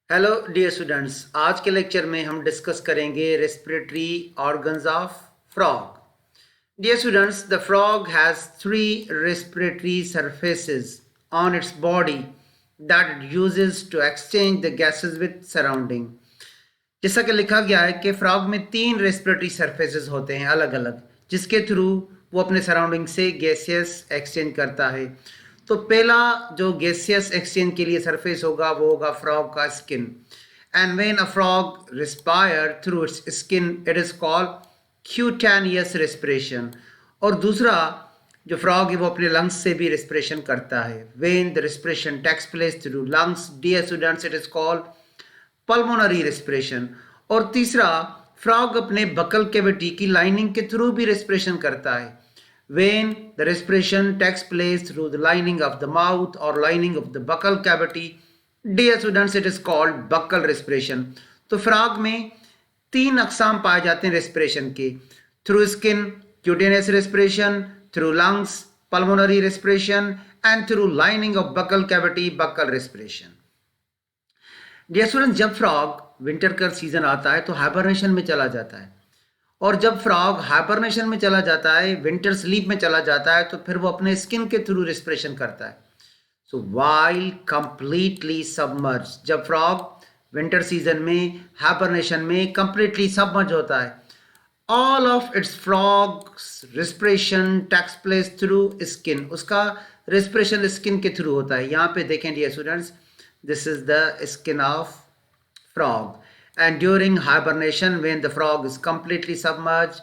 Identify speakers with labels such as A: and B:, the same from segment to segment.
A: Hello dear students, आज के lecture में हम डिस्कस करेंगे respiratory organs of frog. Dear students, the frog has three respiratory surfaces on its body that it uses to exchange the gases with surrounding. जैसा कि लिखा गया है कि फ्रॉग में तीन रेस्पिरेटरी सरफेसेस होते हैं अलग अलग, जिसके थ्रू वो अपने सराउंडिंग से गैसियस एक्सचेंज करता है। तो पहला जो गैसियस एक्सचेंज के लिए सरफेस होगा वो होगा फ्रॉग का skin. And when a frog respire through it's skin it is called cutaneous respiration. और दूसरा जो फ्रॉग है वो अपने लंग्स से भी रेस्पिरेशन करता है। When the respiration takes place through lungs, dear students, it is called pulmonary respiration. और तीसरा, फ्रॉग अपने बकल कैविटी की लाइनिंग के थ्रू भी रेस्पिरेशन करता है। When the respiration takes place through the lining of the mouth or lining of the buccal cavity, dear students, it is called buccal respiration. तो फ्रॉग में तीन अकसाम पाए जाते हैं रेस्पिरेशन के: through skin cutaneous respiration, through lungs pulmonary respiration, and through lining of buccal cavity buccal respiration. Dear student, जब frog winter का सीजन आता है तो हाइबरनेशन में चला जाता है, और जब फ्रॉग हाइबरनेशन में चला जाता है, विंटर स्लीप में चला जाता है, तो फिर वो अपने स्किन के थ्रू रेस्पिरेशन करता है। सो वाइल कंप्लीटली सबमर्ज, जब फ्रॉग विंटर सीजन में हाइबरनेशन में कंप्लीटली सबमर्ज होता है, all of its frogs respiration takes place through skin, उसका रेस्पिरेशन स्किन के थ्रू होता है। यहाँ पे देखें dear students, this is the skin of frog, and during hibernation when the frog is completely submerged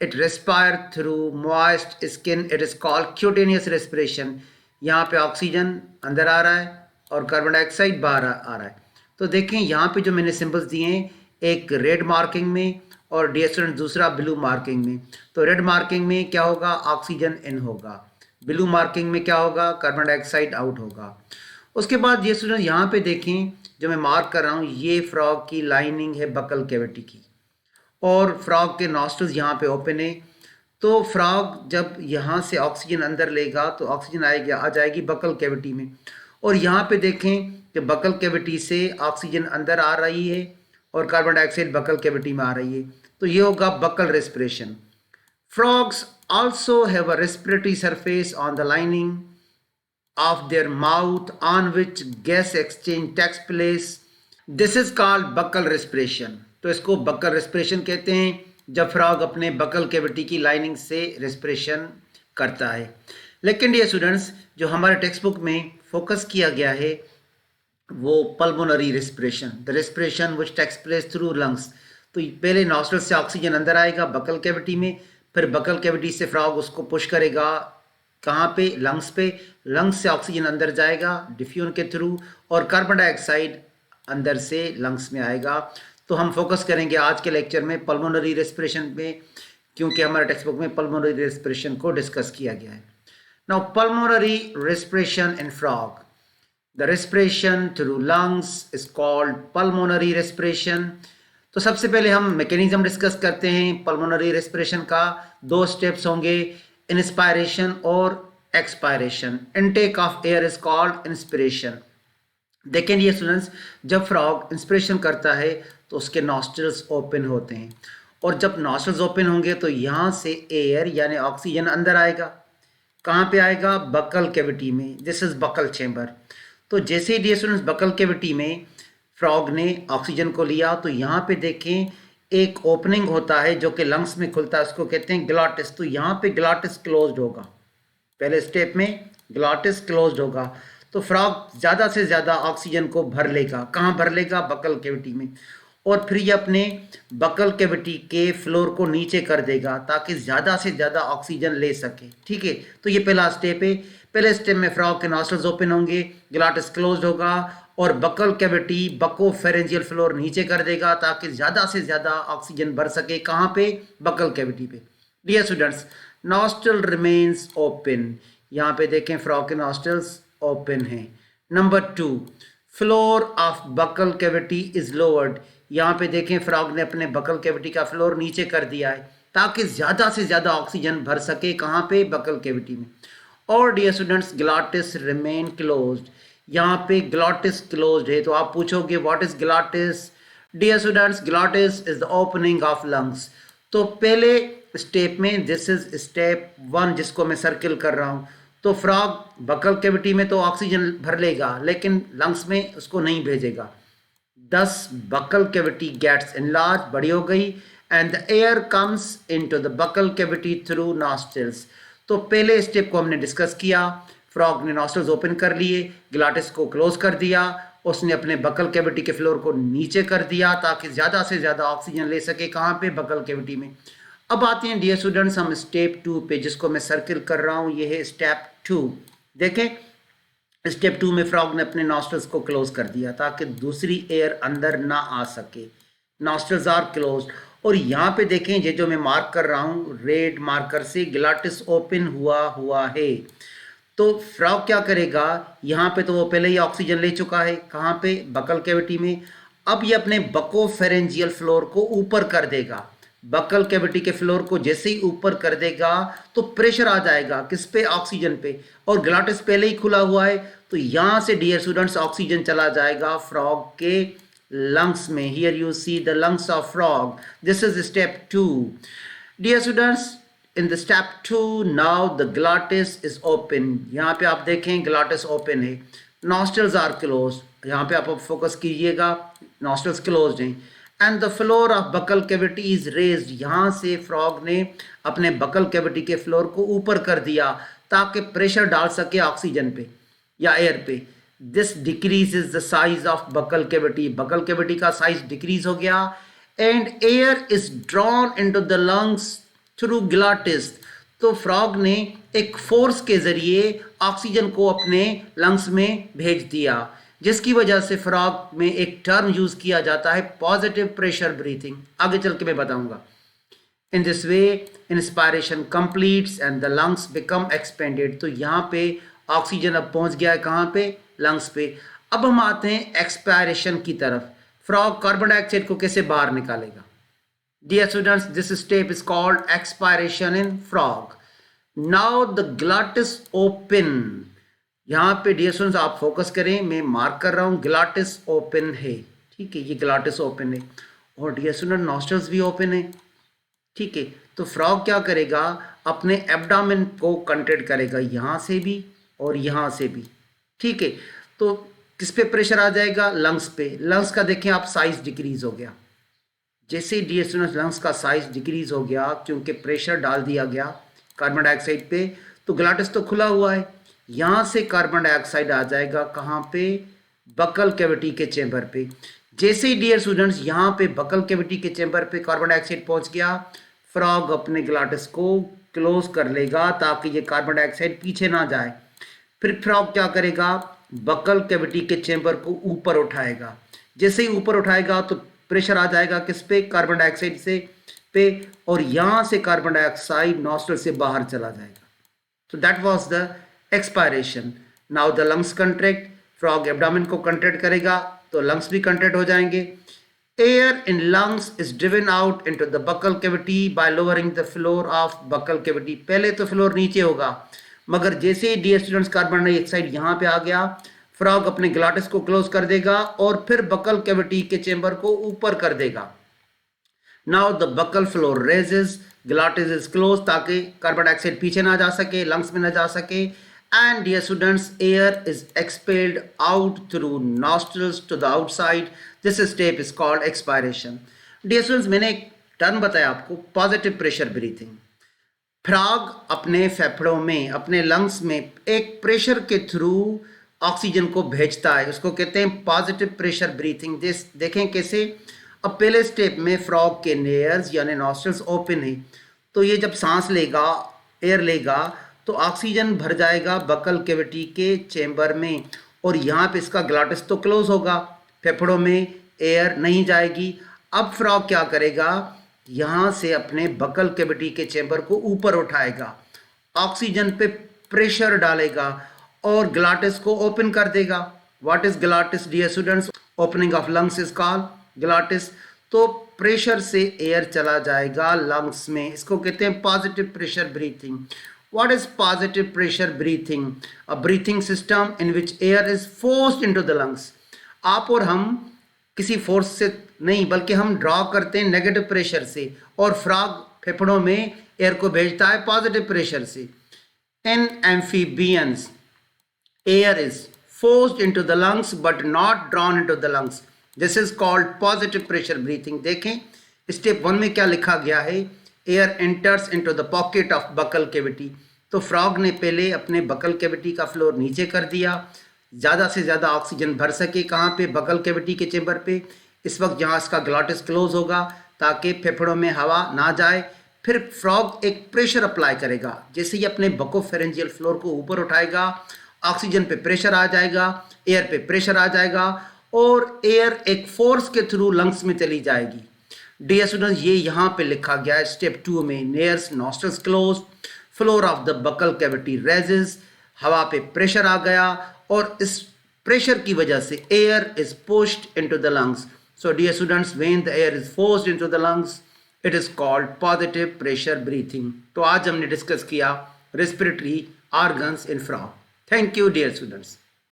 A: it respire through moist skin, it is called cutaneous respiration। यहाँ पे oxygen अंदर आ रहा है और कार्बन डाइऑक्साइड बाहर आ रहा है। तो देखें यहाँ पे जो मैंने सिंबल्स दिए हैं, एक रेड मार्किंग में और डियर स्टूडेंट दूसरा ब्लू मार्किंग में। तो रेड मार्किंग में क्या होगा, ऑक्सीजन इन होगा। ब्लू मार्किंग में क्या होगा, कार्बन डाइऑक्साइड आउट होगा। उसके बाद ये स्टूडेंट यहाँ पे देखें, जो मैं मार्क कर रहा हूँ, ये फ्रॉग की लाइनिंग है बकल कैविटी की, और फ्रॉग के नॉस्ट्रल्स यहाँ पे ओपन है। तो फ्रॉग जब यहाँ से ऑक्सीजन अंदर लेगा तो ऑक्सीजन आ जाएगी बकल कैविटी में, और यहाँ पे देखें कि बकल कैविटी से ऑक्सीजन अंदर आ रही है और कार्बन डाइऑक्साइड बकल कैविटी में आ रही है। तो ये होगा buccal respiration. Frogs also have a respiratory surface on the lining of their mouth on which gas exchange takes place. This is called buccal respiration। तो इसको बकल रेस्पिरेशन कहते हैं जब फ्रॉग अपने बकल कैविटी की लाइनिंग से respiration करता है। लेकिन डियर स्टूडेंट्स, जो हमारे टेक्स्ट बुक में फोकस किया गया है वो pulmonary respiration, the respiration which takes place through lungs. तो पहले नॉस्ट्रल से ऑक्सीजन अंदर आएगा बकल कैविटी में, फिर बकल कैविटी से फ्रॉग उसको पुश करेगा कहाँ पे, लंग्स पे। लंग्स से ऑक्सीजन अंदर जाएगा डिफ्यूजन के थ्रू, और कार्बन डाइऑक्साइड अंदर से लंग्स में आएगा। तो हम फोकस करेंगे आज के लेक्चर में पल्मोनरी रेस्पिरेशन पे, क्योंकि हमारे टेक्स्ट बुक में पल्मोनरी रेस्पिरेशन को डिस्कस किया गया है। Now pulmonary respiration in frog, the respiration through lungs is called pulmonary respiration. तो सबसे पहले हम मैकेनिज्म डिस्कस करते हैं पल्मोनरी रेस्पिरेशन का। दो स्टेप्स होंगे, इंस्पायरेशन और expiration. Intake of air is called inspiration. देखें ये स्टूडेंट्स, जब फ्रॉग इंस्पिरेशन करता है तो उसके नॉस्ट्रल्स ओपन होते हैं, और जब नॉस्ट्रल्स ओपन होंगे तो यहाँ से एयर यानी ऑक्सीजन अंदर आएगा। कहाँ पे आएगा, बकल कैविटी में। This is buccal chamber. तो जैसे ही डियर स्टूडेंट्स बकल कैविटी में फ्रॉग ने ऑक्सीजन को लिया तो यहाँ पे देखें एक ओपनिंग होता है जो कि लंग्स में खुलता है, उसको कहते हैं ग्लॉटिस। तो यहाँ पे ग्लॉटिस क्लोज्ड होगा, पहले स्टेप में ग्लॉटिस क्लोज्ड होगा। तो फ्रॉग ज़्यादा से ज़्यादा ऑक्सीजन को भर लेगा। कहाँ भर लेगा, बकल कैविटी में, और फिर ये अपने बकल कैविटी के फ्लोर को नीचे कर देगा ताकि ज़्यादा से ज़्यादा ऑक्सीजन ले सके। ठीक है, तो ये पहला स्टेप है। पहले स्टेप में फ्रॉग के नॉस्ट्रल्स ओपन होंगे, ग्लॉटिस क्लोज्ड होगा, और बकल कैविटी बकोफेरेंजियल फ्लोर नीचे कर देगा ताकि ज़्यादा से ज़्यादा ऑक्सीजन भर सके। कहाँ पे, बकल कैविटी पे। Dear students, nostril remains open. यहाँ पे देखें फ्रॉग के नॉस्ट्रल्स ओपन हैं। Number 2, floor of buccal cavity is lowered. यहाँ पे देखें फ्रॉग ने अपने बकल कैविटी का फ्लोर नीचे कर दिया है ताकि ज़्यादा से ज़्यादा ऑक्सीजन भर सके। कहाँ पे, बकल कैविटी में। और dear students, glottis remain closed. यहाँ पे ग्लॉटिस क्लोज्ड है। तो आप पूछोगे what is glottis? Dear students, glottis is the opening of lungs. तो पहले स्टेप में, दिस इज स्टेप 1 जिसको मैं सर्किल कर रहा हूँ, तो फ्रॉग बकल कैविटी में तो ऑक्सीजन भर लेगा लेकिन लंग्स में उसको नहीं भेजेगा। 10 buccal cavity gets enlarged, बड़ी हो गई, and the air comes into the buccal cavity through nostrils। तो पहले स्टेप को हमने डिस्कस किया, फ्रॉग ने नॉस्ट्रल्स ओपन कर लिए, ग्लाटिस को क्लोज कर दिया, उसने अपने बकल कैविटी के फ्लोर को नीचे कर दिया ताकि ज़्यादा से ज़्यादा ऑक्सीजन ले सके। कहाँ पे? बकल कैविटी में। अब आते हैं डियर स्टूडेंट्स हम स्टेप 2 पे, जिसको मैं सर्किल कर रहा हूँ, ये है स्टेप 2। देखें, स्टेप 2 में फ्रॉग ने अपने नॉस्ट्रल्स को क्लोज कर दिया ताकि दूसरी एयर अंदर ना आ सके। Nostrils are closed. और यहाँ पे देखें, ये जो मैं मार्क कर रहा हूँ रेड मार्कर से, ग्लाटिस ओपन हुआ है। तो फ्रॉग क्या करेगा? यहाँ पे तो वो पहले ही ऑक्सीजन ले चुका है। कहाँ पे? बकल कैविटी में। अब ये अपने बकोफेरेंजियल फ्लोर को ऊपर कर देगा। बकल कैविटी के फ्लोर को जैसे ही ऊपर कर देगा तो प्रेशर आ जाएगा किस पे? ऑक्सीजन पे। और ग्लाटिस पहले ही खुला हुआ है तो यहां से डियर स्टूडेंट्स ऑक्सीजन चला जाएगा फ्रॉग के लंग्स में। Here you see the lungs of frog. This is step 2। Dear students, in the step 2 now the glottis is open. यहाँ पे आप देखें ग्लाटिस ओपन है, नॉस्ट्रल्स आर क्लोज। यहाँ पे आप फोकस कीजिएगा, नॉस्ट्रल्स क्लोज्ड हैं, and the floor of buccal cavity is raised. यहाँ से फ्रॉग ने अपने बकल कैविटी के फ्लोर को ऊपर कर दिया ताकि प्रेशर डाल सके ऑक्सीजन पे या एयर पे। This decreases the size of buccal cavity. Buccal cavity का साइज डिक्रीज हो गया and air is drawn into the lungs through glottis. तो फ्रॉग ने एक फोर्स के जरिए ऑक्सीजन को अपने लंग्स में भेज दिया, जिसकी वजह से फ्रॉग में एक टर्म यूज किया जाता है पॉजिटिव प्रेशर ब्रीथिंग। आगे चल के मैं बताऊंगा। In this way inspiration completes and the lungs become expanded. तो यहाँ पे ऑक्सीजन अब पहुंच गया है कहाँ पे? लंग्स पे। अब हम आते हैं एक्सपायरेशन की तरफ। फ्रॉग कार्बन डाइऑक्साइड को कैसे बाहर निकालेगा? Dear students, this step is called expiration in frog. Now the glottis open. यहाँ पे डियर स्टूडेंट्स आप फोकस करें, मैं मार्क कर रहा हूँ ग्लाटिस ओपन है। ठीक है, ये ग्लाटिस ओपन है और डियर स्टूडेंट नॉस्ट्रल्स भी ओपन है। ठीक है, तो फ्रॉग क्या करेगा? अपने एब्डामेन को कंट्रैक्ट करेगा, यहाँ से भी और यहाँ से भी। ठीक है, तो किस पे प्रेशर आ जाएगा? लंग्स पे। लंग्स का देखें आप साइज डिक्रीज हो गया। जैसे डियर स्टूडेंट्स लंग्स का साइज डिक्रीज हो गया क्योंकि प्रेशर डाल दिया गया कार्बन डाइऑक्साइड पे, तो ग्लाटिस तो खुला हुआ है, यहाँ से कार्बन डाइऑक्साइड आ जाएगा कहाँ पे? बकल कैविटी के चेंबर पे। जैसे ही डियर स्टूडेंट्स यहाँ पे बकल कैविटी के चेंबर पे कार्बन डाइऑक्साइड पहुँच गया, फ्रॉग अपने ग्लाटिस को क्लोज कर लेगा ताकि ये कार्बन डाइऑक्साइड पीछे ना जाए। फिर फ्रॉग क्या करेगा? बकल कैविटी के चेंबर को ऊपर उठाएगा। जैसे ही ऊपर उठाएगा तो प्रेशर आ जाएगा किस पे? कार्बन डाइऑक्साइड से पे, और यहाँ से कार्बन डाइऑक्साइड नॉस्ट्रल से बाहर चला जाएगा। तो that was the expiration. Now the lungs contract. Frog abdomen को कंट्रैक्ट करेगा तो लंग्स भी कंट्रैक्ट हो जाएंगे। Air in lungs is driven out into the buccal cavity by lowering the floor of buccal cavity. पहले तो फ्लोर नीचे होगा, मगर जैसे ही डियर स्टूडेंट्स कार्बन डाइऑक्साइड यहाँ पे आ गया, फ्रॉग अपने ग्लाटिस को क्लोज कर देगा और फिर बकल कैविटी के चेंबर को ऊपर कर देगा। Now the buccal floor raises, glottis is close ताकि कार्बन डाइऑक्साइड पीछे ना जा सके, लंग्स में ना जा सके। And dear students, air is expelled out through nostrils to the outside. This step is called expiration. Dear students, मैंने एक टर्म बताया आपको, पॉजिटिव प्रेशर ब्रीथिंग। फ्रॉग अपने फेफड़ों में, अपने लंग्स में एक प्रेशर के थ्रू ऑक्सीजन को भेजता है, उसको कहते हैं पॉजिटिव प्रेशर ब्रीथिंग। देखें कैसे। अब पहले स्टेप में फ्रॉग के नेयर्स यानी नॉस्ट्रल्स ओपन है, तो ये जब सांस लेगा, एयर लेगा, तो ऑक्सीजन भर जाएगा बकल कैविटी के चेंबर में, और यहाँ पे इसका ग्लाटिस तो क्लोज होगा, फेफड़ों में एयर नहीं जाएगी। अब फ्रॉग क्या करेगा? यहाँ से अपने बकल कैविटी के चेंबर को ऊपर उठाएगा, ऑक्सीजन पे प्रेशर डालेगा और ग्लाटिस को ओपन कर देगा। What is glottis dear students? Opening of lungs is called glottis. तो प्रेशर से एयर चला जाएगा लंग्स में, इसको कहते हैं positive pressure breathing. What is positive pressure breathing? A breathing system in which air is forced into the lungs. आप और हम किसी फोर्स से नहीं बल्कि हम ड्रॉ करते हैं नेगेटिव प्रेशर से, और फ्रॉग फेफड़ों में एयर को भेजता है पॉजिटिव प्रेशर से. In amphibians, air is forced into the lungs but not drawn into the lungs. This is called positive pressure breathing. देखें स्टेप 1 में क्या लिखा गया है. Air enters into the pocket of buccal cavity. तो frog ने पहले अपने बकल कैविटी का फ्लोर नीचे कर दिया, ज़्यादा से ज़्यादा ऑक्सीजन भर सके. कहाँ पे? बकल कैविटी के चेम्बर पे. इस वक्त जहाँ इसका ग्लॉटिस क्लोज होगा ताकि फेफड़ों में हवा ना जाए. फिर फ्रॉग एक प्रेशर अप्लाई करेगा. जैसे ही अपने बकोफेरेंजियल फ्लोर को ऊपर उठाएगा, ऑक्सीजन पे प्रेशर आ जाएगा, एयर पे प्रेशर आ जाएगा, और एयर एक फोर्स के थ्रू लंग्स में चली जाएगी. डियर स्टूडेंट्स, ये यहाँ पे लिखा गया है स्टेप 2 में. नेयर्स nostrils close, floor of the buccal cavity raises. हवा पे प्रेशर आ गया और इस प्रेशर की वजह से air is pushed into the lungs. So dear students, when the air is forced into the lungs, it is called positive pressure breathing. तो आज हमने डिस्कस किया respiratory organs in frog. Thank you dear students.